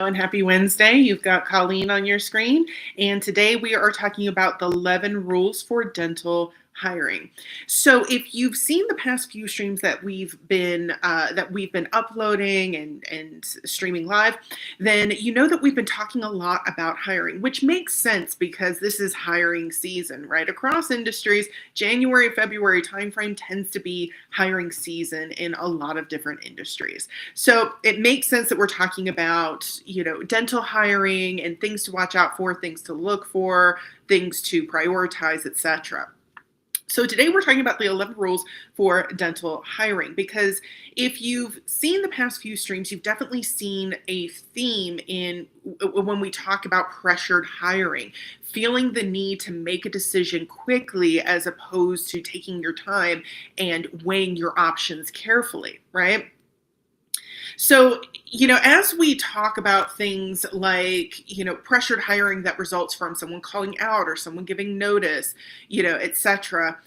And happy Wednesday. You've got Colleen on your screen, and today we are talking about the 11 rules for dental hiring. So, if you've seen the past few streams that we've been uploading and streaming live, then you know that we've been talking a lot about hiring, which makes sense because this is hiring season, right? Across industries, January, February timeframe tends to be hiring season in a lot of different industries. So it makes sense that we're talking about, dental hiring and things to watch out for, things to look for, things to prioritize, etc. So today we're talking about the 11 rules for dental hiring, because if you've seen the past few streams, you've definitely seen a theme in when we talk about pressured hiring, feeling the need to make a decision quickly as opposed to taking your time and weighing your options carefully, right? So, as we talk about things like, pressured hiring that results from someone calling out or someone giving notice, etc.,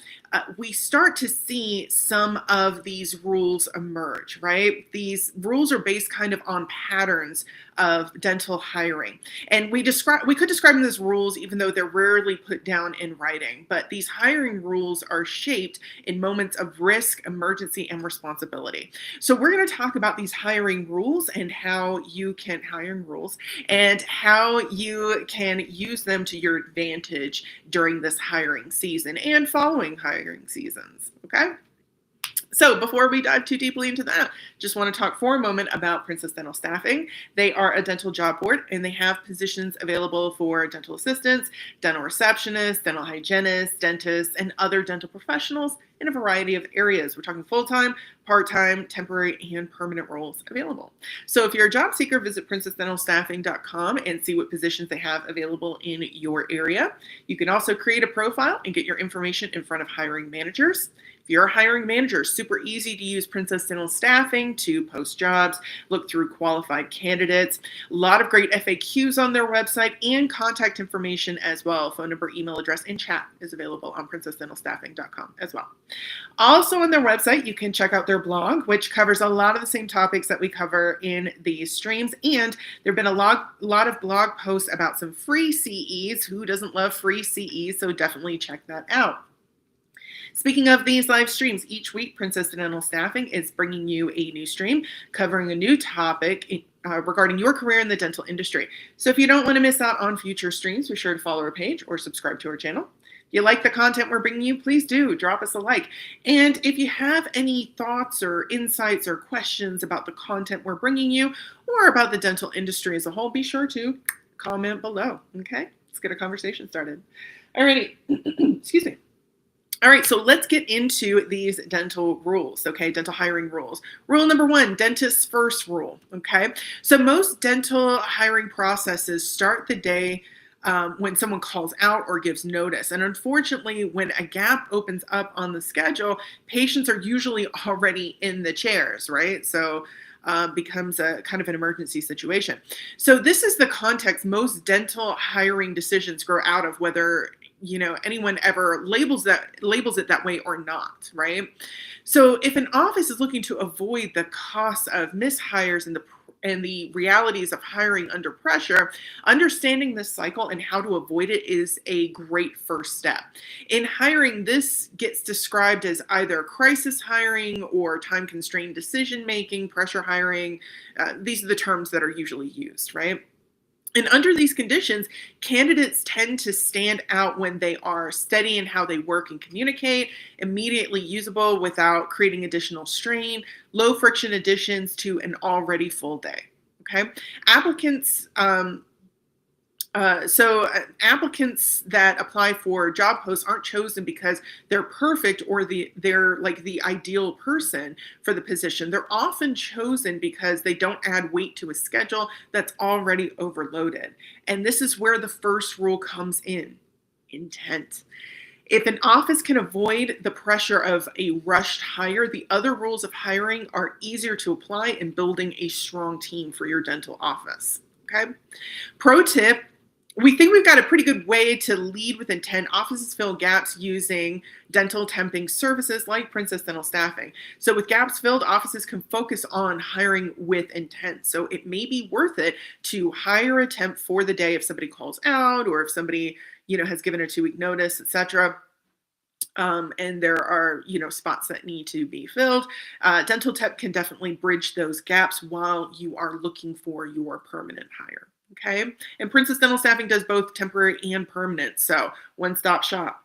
we start to see some of these rules emerge, right? These rules are based kind of on patterns of dental hiring. And we could describe them as rules, even though they're rarely put down in writing. But these hiring rules are shaped in moments of risk, emergency, and responsibility. So we're going to talk about these hiring rules and how you can use them to your advantage during this hiring season and following hiring seasons. Okay? So before we dive too deeply into that, just want to talk for a moment about Princess Dental Staffing. They are a dental job board, and they have positions available for dental assistants, dental receptionists, dental hygienists, dentists, and other dental professionals in a variety of areas. We're talking full-time, part-time, temporary, and permanent roles available. So if you're a job seeker, visit princessdentalstaffing.com and see what positions they have available in your area. You can also create a profile and get your information in front of hiring managers. If you're a hiring manager, super easy to use Princess Dental Staffing to post jobs, look through qualified candidates. A lot of great FAQs on their website and contact information as well. Phone number, email address, and chat is available on princessdentalstaffing.com as well. Also on their website, you can check out their blog, which covers a lot of the same topics that we cover in these streams. And there have been a lot of blog posts about some free CEs. Who doesn't love free CEs? So definitely check that out. Speaking of these live streams, each week Princess Dental Staffing is bringing you a new stream covering a new topic regarding your career in the dental industry. So if you don't want to miss out on future streams, be sure to follow our page or subscribe to our channel. If you like the content we're bringing you, please do drop us a like. And if you have any thoughts or insights or questions about the content we're bringing you or about the dental industry as a whole, be sure to comment below. Okay, let's get a conversation started. Alrighty, excuse me. All right, so let's get into these dental rules, okay? Dental hiring rules. Rule number 1, dentist's first rule, okay? So most dental hiring processes start the day when someone calls out or gives notice. And unfortunately, when a gap opens up on the schedule, patients are usually already in the chairs, right? So becomes a kind of an emergency situation. So this is the context most dental hiring decisions grow out of, whether anyone ever labels it that way or not, right? So if an office is looking to avoid the costs of mishires and the realities of hiring under pressure, understanding this cycle and how to avoid it is a great first step. In hiring, this gets described as either crisis hiring or time-constrained decision-making, pressure hiring. These are the terms that are usually used, right? And under these conditions, candidates tend to stand out when they are steady in how they work and communicate, immediately usable without creating additional strain, low friction additions to an already full day. Okay, applicants that apply for job posts aren't chosen because they're perfect or they're like the ideal person for the position. They're often chosen because they don't add weight to a schedule that's already overloaded. And this is where the first rule comes in: intent. If an office can avoid the pressure of a rushed hire, the other rules of hiring are easier to apply in building a strong team for your dental office. Okay? Pro tip: We think we've got a pretty good way to lead with intent. Offices fill gaps using dental temping services like Princess Dental Staffing. So with gaps filled, offices can focus on hiring with intent. So it may be worth it to hire a temp for the day if somebody calls out, or if somebody, has given a 2-week notice, etc. And there are, spots that need to be filled. Dental temp can definitely bridge those gaps while you are looking for your permanent hire. Okay. And Princess Dental Staffing does both temporary and permanent. So one-stop shop.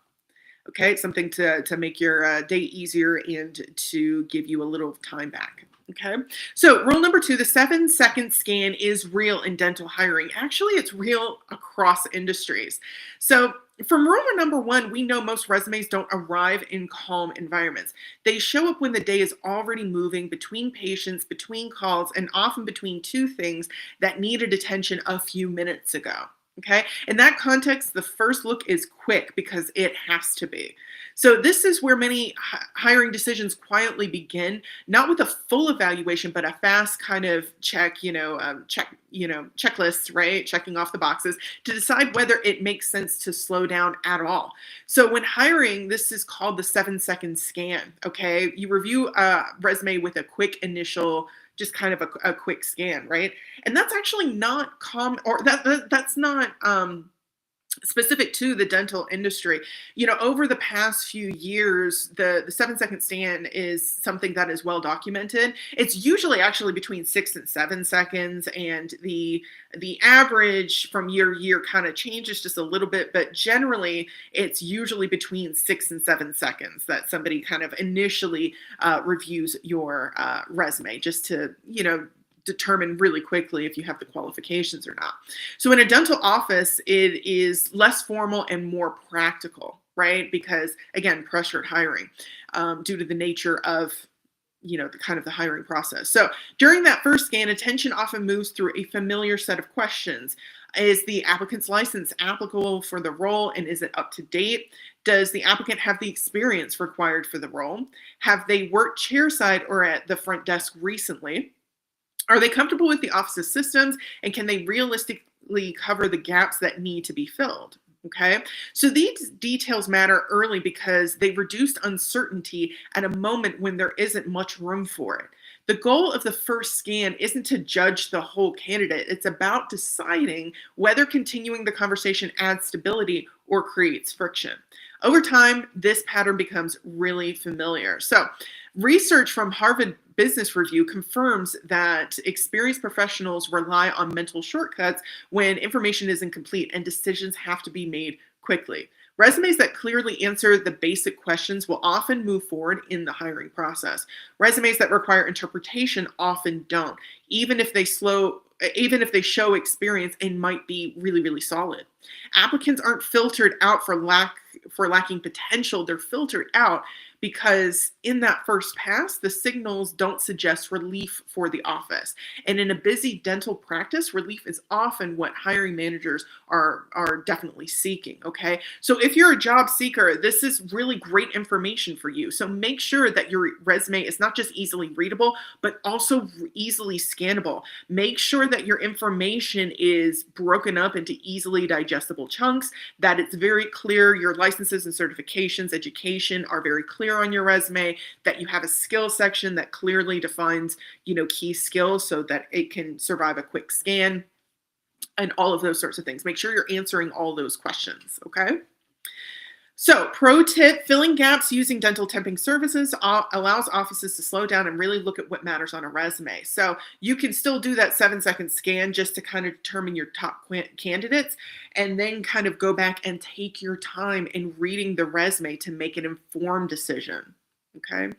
Okay. It's something to make your day easier and to give you a little time back. Okay. So rule number 2, the 7-second scan is real in dental hiring. Actually, it's real across industries. So from rule number 1, we know most resumes don't arrive in calm environments. They show up when the day is already moving between patients, between calls, and often between 2 things that needed attention a few minutes ago. Okay. In that context, the first look is quick because it has to be. So this is where many hiring decisions quietly begin, not with a full evaluation, but a fast kind of checklist, right? Checking off the boxes to decide whether it makes sense to slow down at all. So when hiring, this is called the 7-second scan. Okay. You review a resume with a quick initial, just kind of a quick scan, right? And that's actually not common, or that's not specific to the dental industry. Over the past few years, the 7-second scan is something that is well documented. It's usually actually between 6 and 7 seconds, and the average from year to year kind of changes just a little bit, but generally it's usually between 6 and 7 seconds that somebody kind of initially reviews your resume, just to determine really quickly if you have the qualifications or not. So in a dental office, it is less formal and more practical, right? Because again, pressured hiring due to the nature of the hiring process. So during that first scan, attention often moves through a familiar set of questions. Is the applicant's license applicable for the role, and is it up to date? Does the applicant have the experience required for the role? Have they worked chairside or at the front desk recently? Are they comfortable with the office's systems, and can they realistically cover the gaps that need to be filled? Okay, so these details matter early because they reduce uncertainty at a moment when there isn't much room for it. The goal of the first scan isn't to judge the whole candidate. It's about deciding whether continuing the conversation adds stability or creates friction. Over time, this pattern becomes really familiar. So, research from Harvard Business Review confirms that experienced professionals rely on mental shortcuts when information is incomplete and decisions have to be made quickly. Resumes that clearly answer the basic questions will often move forward in the hiring process. Resumes that require interpretation often don't, even if they show experience and might be really, really solid. Applicants aren't filtered out for lacking potential. They're filtered out because in that first pass, the signals don't suggest relief for the office. And in a busy dental practice, relief is often what hiring managers are definitely seeking, okay? So if you're a job seeker, this is really great information for you. So make sure that your resume is not just easily readable, but also easily scannable. Make sure that your information is broken up into easily digestible chunks, that it's very clear, your licenses and certifications, education are very clear on your resume, that you have a skill section that clearly defines, key skills so that it can survive a quick scan, and all of those sorts of things. Make sure you're answering all those questions, okay? So, pro tip, filling gaps using dental temping services allows offices to slow down and really look at what matters on a resume. So you can still do that 7-second scan just to kind of determine your top candidates, and then kind of go back and take your time in reading the resume to make an informed decision, okay?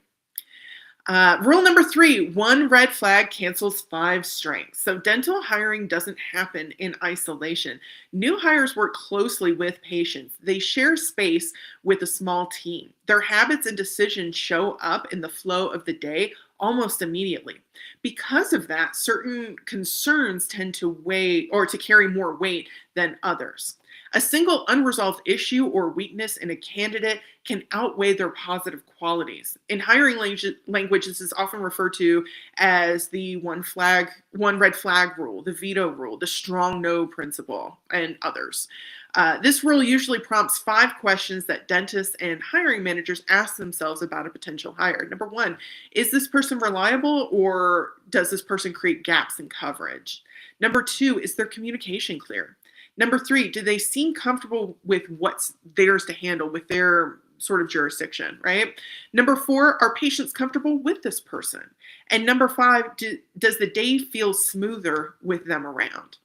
Rule number 3, 1 red flag cancels 5 strengths. So dental hiring doesn't happen in isolation. New hires work closely with patients. They share space with a small team. Their habits and decisions show up in the flow of the day almost immediately. Because of that, certain concerns tend to weigh or to carry more weight than others. A single unresolved issue or weakness in a candidate can outweigh their positive qualities. In hiring language, this is often referred to as the one red flag rule, the veto rule, the strong no principle, and others. This rule usually prompts 5 questions that dentists and hiring managers ask themselves about a potential hire. Number 1, is this person reliable, or does this person create gaps in coverage? Number 2, is their communication clear? Number 3, do they seem comfortable with what's theirs to handle, with their sort of jurisdiction, right? Number 4, are patients comfortable with this person? And number 5, does the day feel smoother with them around?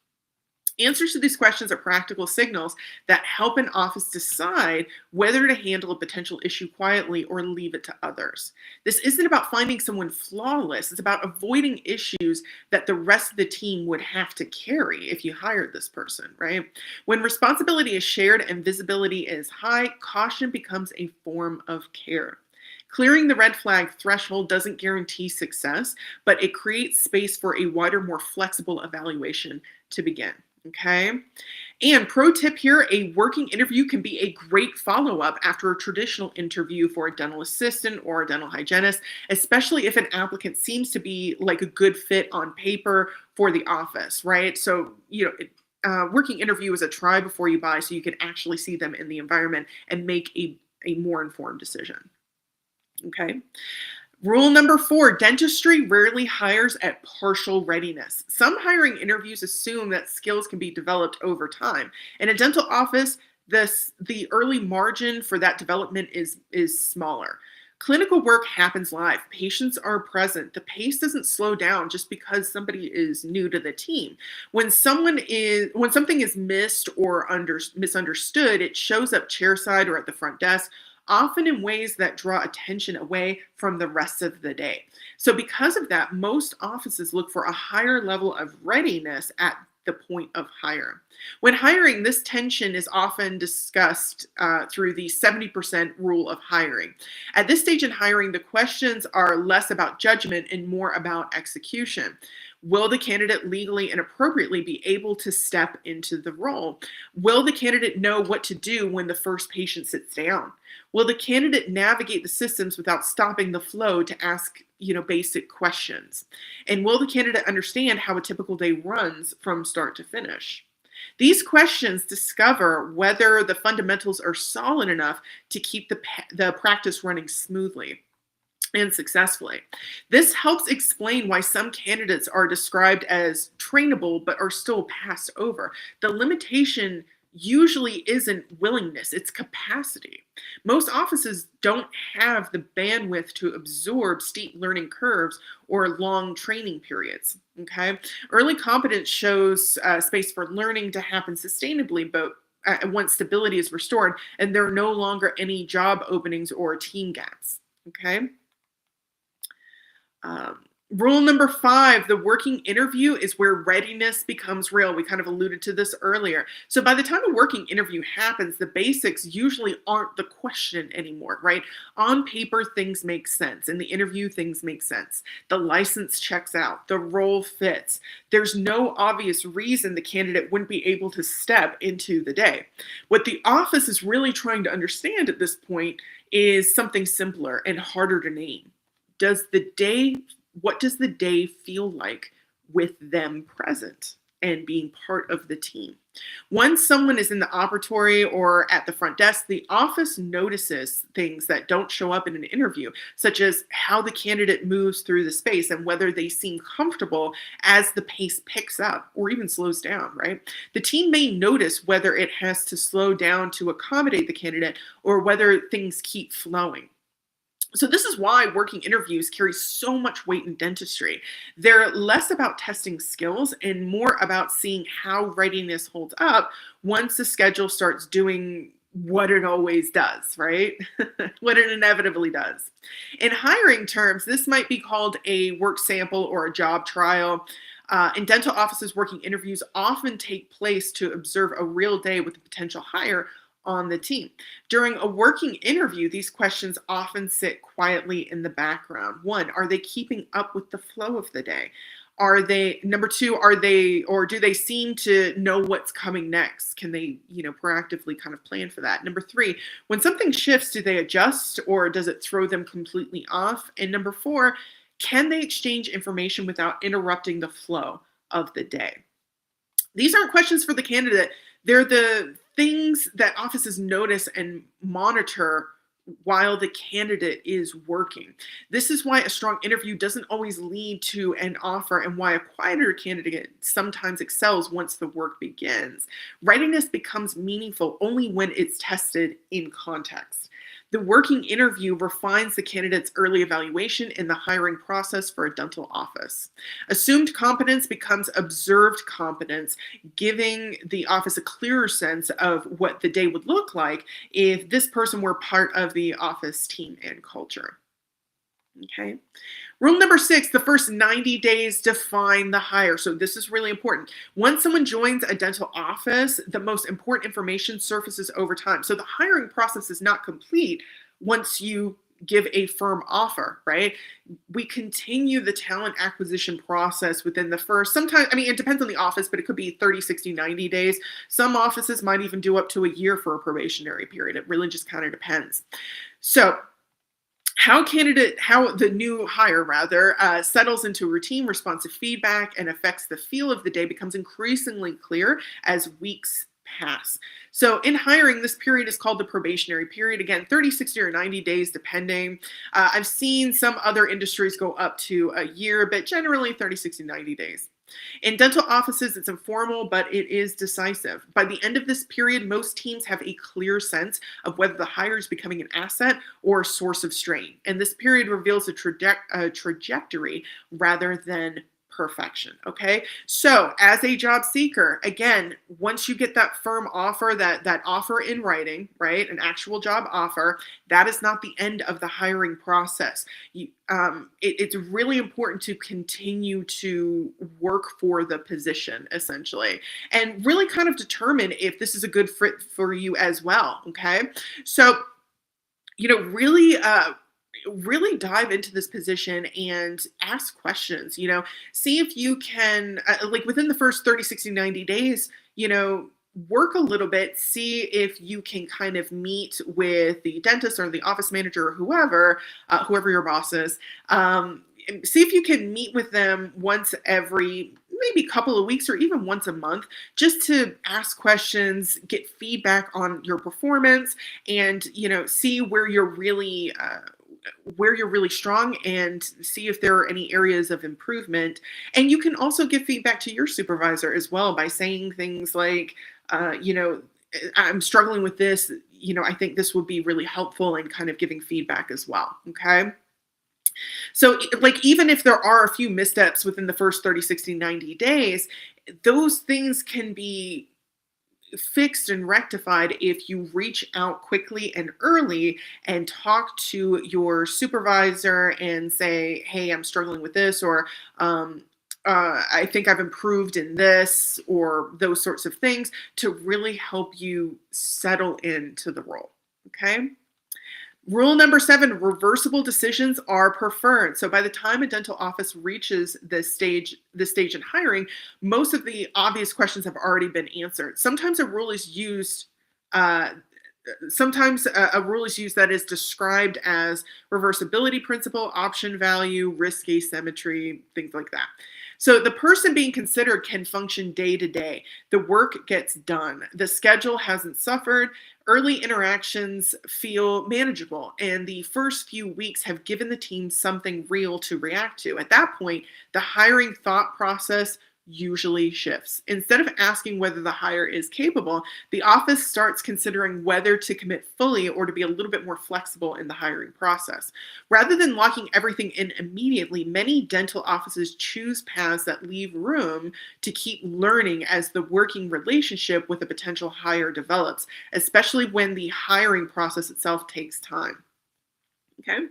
Answers to these questions are practical signals that help an office decide whether to handle a potential issue quietly or leave it to others. This isn't about finding someone flawless. It's about avoiding issues that the rest of the team would have to carry if you hired this person, right? When responsibility is shared and visibility is high, caution becomes a form of care. Clearing the red flag threshold doesn't guarantee success, but it creates space for a wider, more flexible evaluation to begin. Okay. And pro tip here, a working interview can be a great follow-up after a traditional interview for a dental assistant or a dental hygienist, especially if an applicant seems to be like a good fit on paper for the office, right? So, working interview is a try before you buy, so you can actually see them in the environment and make a more informed decision. Okay. Rule number 4, dentistry rarely hires at partial readiness. Some hiring interviews assume that skills can be developed over time. In a dental office, the early margin for that development is smaller. Clinical work happens live. Patients are present. The pace doesn't slow down just because somebody is new to the team. When something is missed or misunderstood, it shows up chairside or at the front desk, often in ways that draw attention away from the rest of the day. So because of that, most offices look for a higher level of readiness at the point of hire. When hiring, this tension is often discussed through the 70% rule of hiring. At this stage in hiring, the questions are less about judgment and more about execution. Will the candidate legally and appropriately be able to step into the role? Will the candidate know what to do when the first patient sits down? Will the candidate navigate the systems without stopping the flow to ask, basic questions? And will the candidate understand how a typical day runs from start to finish? These questions discover whether the fundamentals are solid enough to keep the practice running smoothly and successfully. This helps explain why some candidates are described as trainable but are still passed over. The limitation usually isn't willingness, it's capacity. Most offices don't have the bandwidth to absorb steep learning curves or long training periods. Okay, early competence shows space for learning to happen sustainably, but once stability is restored and there are no longer any job openings or team gaps. Okay. Rule number 5, the working interview is where readiness becomes real. We kind of alluded to this earlier. So by the time a working interview happens, the basics usually aren't the question anymore, right? On paper, things make sense. In the interview, things make sense. The license checks out. The role fits. There's no obvious reason the candidate wouldn't be able to step into the day. What the office is really trying to understand at this point is something simpler and harder to name. What does the day feel like with them present and being part of the team? Once someone is in the operatory or at the front desk, the office notices things that don't show up in an interview, such as how the candidate moves through the space and whether they seem comfortable as the pace picks up or even slows down, right? The team may notice whether it has to slow down to accommodate the candidate or whether things keep flowing. So this is why working interviews carry so much weight in dentistry. They're less about testing skills and more about seeing how readiness holds up once the schedule starts doing what it always does, right? What it inevitably does. In hiring terms, this might be called a work sample or a job trial. In dental offices, working interviews often take place to observe a real day with a potential hire on the team. During a working interview, these questions often sit quietly in the background. 1, are they keeping up with the flow of the day? Number two, are they, or do they seem to know what's coming next? Can they, proactively kind of plan for that? Number three, when something shifts, do they adjust or does it throw them completely off? And number four, can they exchange information without interrupting the flow of the day? These aren't questions for the candidate. They're the things that offices notice and monitor while the candidate is working. This is why a strong interview doesn't always lead to an offer and why a quieter candidate sometimes excels once the work begins. Readiness becomes meaningful only when it's tested in context. The working interview refines the candidate's early evaluation in the hiring process for a dental office. Assumed competence becomes observed competence, giving the office a clearer sense of what the day would look like if this person were part of the office team and culture. Okay. Rule number 6, the first 90 days define the hire. So this is really important. Once someone joins a dental office, the most important information surfaces over time. So the hiring process is not complete once you give a firm offer, right? We continue the talent acquisition process within the first, sometimes, it depends on the office, but it could be 30, 60, 90 days. Some offices might even do up to a year for a probationary period. It really just kind of depends. So how the new hire settles into routine responsive feedback and affects the feel of the day becomes increasingly clear as weeks pass. So in hiring, this period is called the probationary period. Again, 30, 60, or 90 days, depending. I've seen some other industries go up to a year, but generally 30, 60, 90 days. In dental offices, it's informal, but it is decisive. By the end of this period, most teams have a clear sense of whether the hire is becoming an asset or a source of strain. And this period reveals a trajectory rather than perfection. Okay. So as a job seeker, again, once you get that firm offer, that offer in writing, right, an actual job offer, that is not the end of the hiring process. It's really important to continue to work for the position, essentially, and really kind of determine if this is a good fit for you as well. Okay. So, really dive into this position and ask questions, see if you can, within the first 30, 60, 90 days, work a little bit, see if you can kind of meet with the dentist or the office manager or whoever your boss is. See if you can meet with them once every maybe couple of weeks or even once a month, just to ask questions, get feedback on your performance, and see where you're really strong and see if there are any areas of improvement. And you can also give feedback to your supervisor as well by saying things like, I'm struggling with this, I think this would be really helpful, and kind of giving feedback as well. Okay. So even if there are a few missteps within the first 30, 60, 90 days, those things can be fixed and rectified if you reach out quickly and early and talk to your supervisor and say, hey, I'm struggling with this, or I think I've improved in this, or those sorts of things, to really help you settle into the role. Okay. Rule number 7, reversible decisions are preferred. So by the time a dental office reaches this stage in hiring, most of the obvious questions have already been answered. Sometimes a rule is used that is described as reversibility principle, option value, risk asymmetry, things like that. So the person being considered can function day to day. The work gets done. The schedule hasn't suffered. Early interactions feel manageable, and the first few weeks have given the team something real to react to. At that point, the hiring thought process usually shifts. Instead of asking whether the hire is capable, the office starts considering whether to commit fully or to be a little bit more flexible in the hiring process. Rather than locking everything in immediately, many dental offices choose paths that leave room to keep learning as the working relationship with a potential hire develops, especially when the hiring process itself takes time. Okay.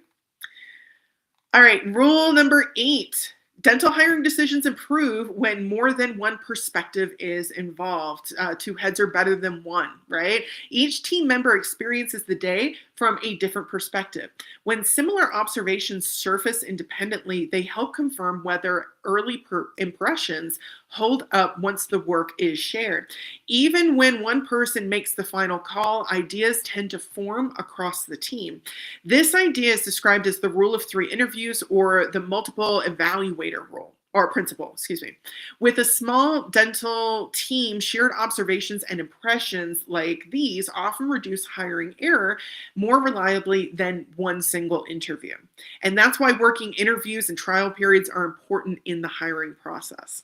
All right. Rule number 8. Dental hiring decisions improve when more than one perspective is involved. Two heads are better than one, right? Each team member experiences the day from a different perspective. When similar observations surface independently, they help confirm whether early impressions hold up once the work is shared. Even when one person makes the final call, ideas tend to form across the team. This idea is described as the rule of three interviews or the multiple evaluator rule or principle, excuse me. With a small dental team, shared observations and impressions like these often reduce hiring error more reliably than one single interview. And that's why working interviews and trial periods are important in the hiring process.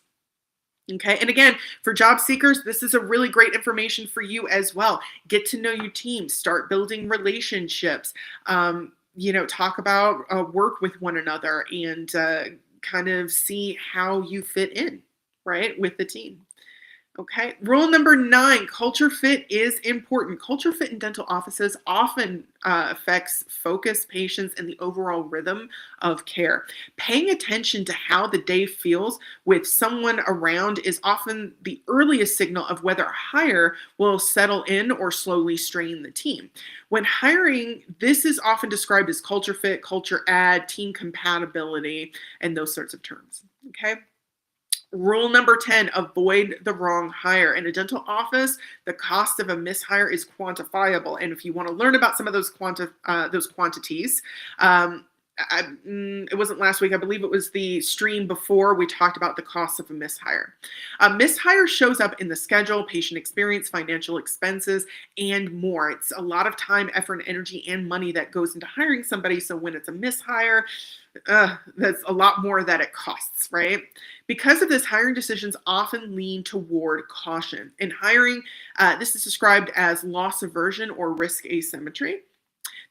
Okay, and again, for job seekers, this is a really great information for you as well. Get to know your team, start building relationships, talk about work with one another and kind of see how you fit in, right, with the team. Okay. Rule number 9, culture fit is important. Culture fit in dental offices often affects focus, patience, and the overall rhythm of care. Paying attention to how the day feels with someone around is often the earliest signal of whether a hire will settle in or slowly strain the team. When hiring, this is often described as culture fit, culture add, team compatibility, and those sorts of terms. Okay. Rule number 10, avoid the wrong hire. In a dental office, the cost of a mishire is quantifiable. And if you want to learn about some of those quantities, it wasn't last week. I believe it was the stream before we talked about the cost of a mishire. A mishire shows up in the schedule, patient experience, financial expenses, and more. It's a lot of time, effort, energy, and money that goes into hiring somebody. So when it's a mishire, that's a lot more that it costs, right? Because of this, hiring decisions often lean toward caution. In hiring, this is described as loss aversion or risk asymmetry.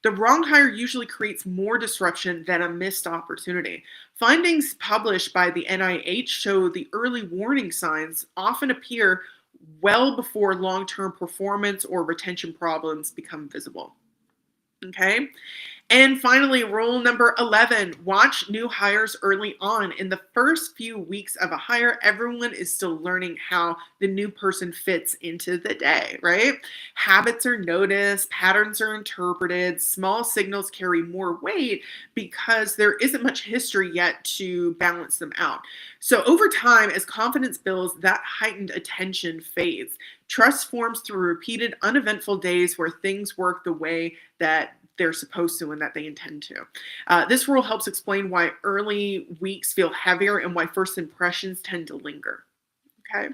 The wrong hire usually creates more disruption than a missed opportunity. Findings published by the NIH show the early warning signs often appear well before long-term performance or retention problems become visible. Okay. And finally, rule number 11, watch new hires early on. In the first few weeks of a hire, everyone is still learning how the new person fits into the day, right? Habits are noticed, patterns are interpreted, small signals carry more weight because there isn't much history yet to balance them out. So over time, as confidence builds, that heightened attention fades. Trust forms through repeated, uneventful days where things work the way that they're supposed to and that they intend to. This rule helps explain why early weeks feel heavier and why first impressions tend to linger. Okay,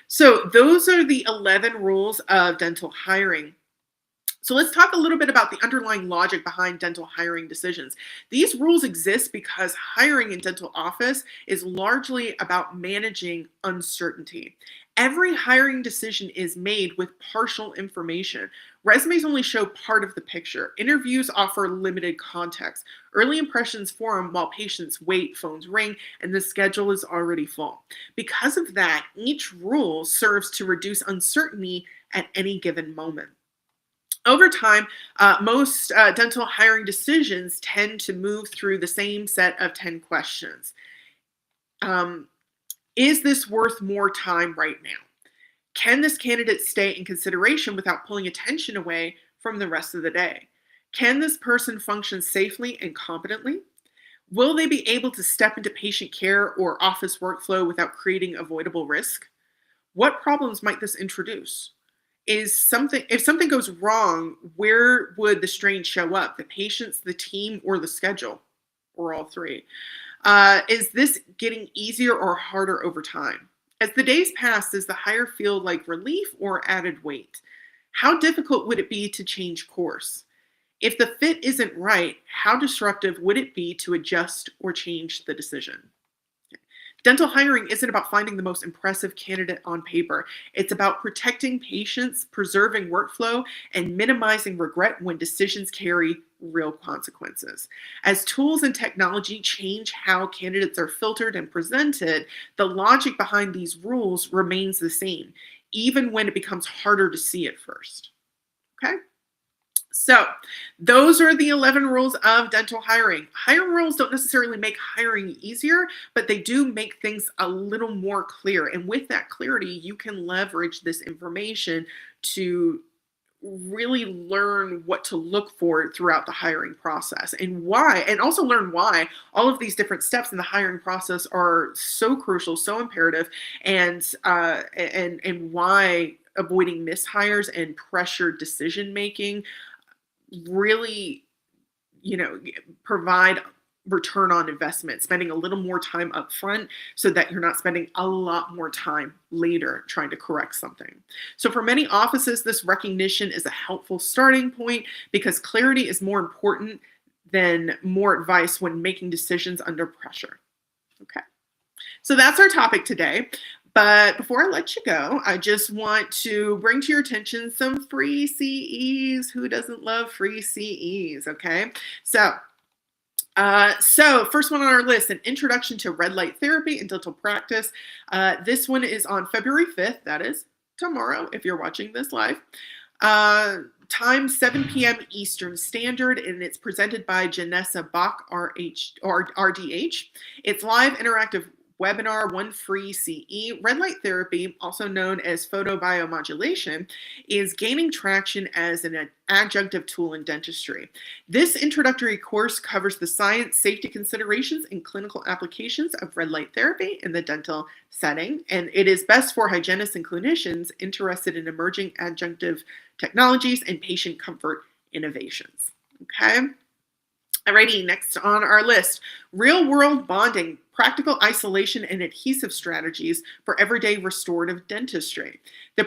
so those are the 11 rules of dental hiring. So let's talk a little bit about the underlying logic behind dental hiring decisions. These rules exist because hiring in dental office is largely about managing uncertainty. Every hiring decision is made with partial information. Resumes only show part of the picture. Interviews offer limited context. Early impressions form while patients wait, phones ring, and the schedule is already full. Because of that, each rule serves to reduce uncertainty at any given moment. Over time, most dental hiring decisions tend to move through the same set of 10 questions. Um, is this worth more time right now? Can this candidate stay in consideration without pulling attention away from the rest of the day? Can this person function safely and competently? Will they be able to step into patient care or office workflow without creating avoidable risk? What problems might this introduce? If something goes wrong, where would the strain show up? The patients, the team, or the schedule, or all three? Is this getting easier or harder over time? As the days pass, does the hire feel like relief or added weight? How difficult would it be to change course? If the fit isn't right, how disruptive would it be to adjust or change the decision? Dental hiring isn't about finding the most impressive candidate on paper. It's about protecting patients, preserving workflow, and minimizing regret when decisions carry real consequences. As tools and technology change how candidates are filtered and presented, the logic behind these rules remains the same, even when it becomes harder to see at first. Okay? So, those are the 11 rules of dental hiring. Hiring rules don't necessarily make hiring easier, but they do make things a little more clear. And with that clarity, you can leverage this information to really learn what to look for throughout the hiring process and why, and also learn why all of these different steps in the hiring process are so crucial, so imperative, and why avoiding mishires and pressured decision making really, provide return on investment, spending a little more time up front so that you're not spending a lot more time later trying to correct something. So for many offices, this recognition is a helpful starting point because clarity is more important than more advice when making decisions under pressure. Okay. So that's our topic today. But before I let you go, I just want to bring to your attention some free CEs. Who doesn't love free CEs? Okay. So first one on our list, an introduction to red light therapy and dental practice. This one is on February 5th. That is tomorrow if you're watching this live. Time 7 p.m. Eastern Standard, and it's presented by Janessa Bach, RDH. It's live interactive webinar, one free CE. Red light therapy, also known as photobiomodulation, is gaining traction as an adjunctive tool in dentistry. This introductory course covers the science, safety considerations, and clinical applications of red light therapy in the dental setting, and it is best for hygienists and clinicians interested in emerging adjunctive technologies and patient comfort innovations. Okay. Alrighty, next on our list, real-world bonding, practical isolation and adhesive strategies for everyday restorative dentistry. The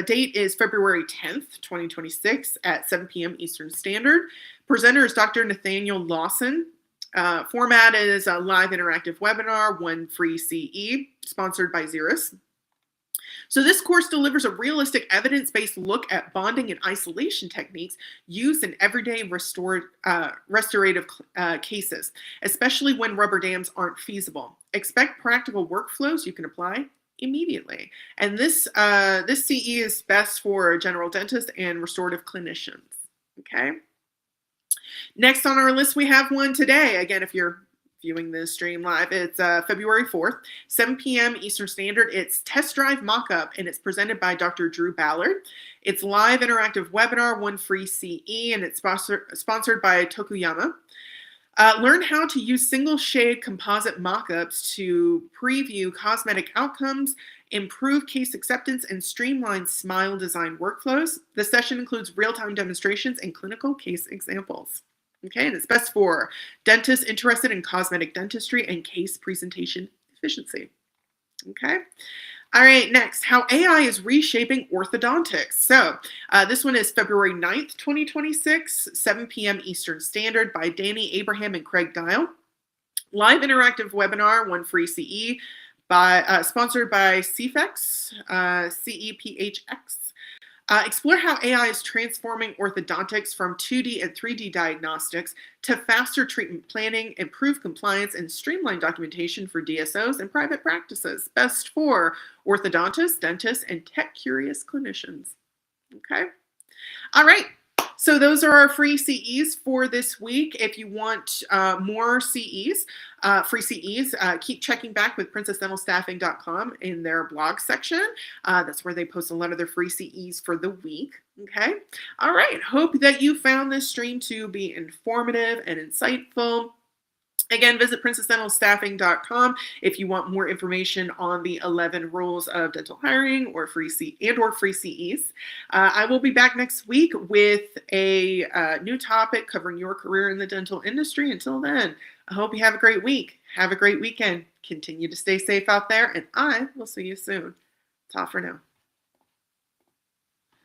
date is February 10th, 2026 at 7 p.m. Eastern Standard. Presenter is Dr. Nathaniel Lawson. Format is a live interactive webinar, one free CE, sponsored by Xeris. So this course delivers a realistic evidence-based look at bonding and isolation techniques used in everyday restorative cases, especially when rubber dams aren't feasible. Expect practical workflows you can apply immediately. And this CE is best for general dentists and restorative clinicians. Okay. Next on our list, we have one today. Again, if you're viewing this stream live, it's February 4th, 7 p.m. Eastern Standard. It's Test Drive Mockup, and it's presented by Dr. Drew Ballard. It's live interactive webinar, one free CE, and it's sponsored by Tokuyama. Learn how to use single shade composite mockups to preview cosmetic outcomes, improve case acceptance, and streamline smile design workflows. The session includes real-time demonstrations and clinical case examples. Okay, and it's best for dentists interested in cosmetic dentistry and case presentation efficiency. Okay. All right, next, how AI is reshaping orthodontics. So this one is February 9th, 2026, 7 p.m. Eastern Standard by Danny Abraham and Craig Dial. Live interactive webinar, one free CE, sponsored by CEPHX, CEPHX. Explore how AI is transforming orthodontics from 2D and 3D diagnostics to faster treatment planning, improved compliance, and streamlined documentation for DSOs and private practices. Best for orthodontists, dentists, and tech-curious clinicians. Okay. All right. So those are our free CEs for this week. If you want more CEs, free CEs, keep checking back with princessdentalstaffing.com in their blog section. That's where they post a lot of their free CEs for the week. Okay. All right. Hope that you found this stream to be informative and insightful. Again, visit princessdentalstaffing.com if you want more information on the 11 rules of dental hiring or free CEs. I will be back next week with a new topic covering your career in the dental industry. Until then, I hope you have a great week. Have a great weekend. Continue to stay safe out there, and I will see you soon. Ta for now.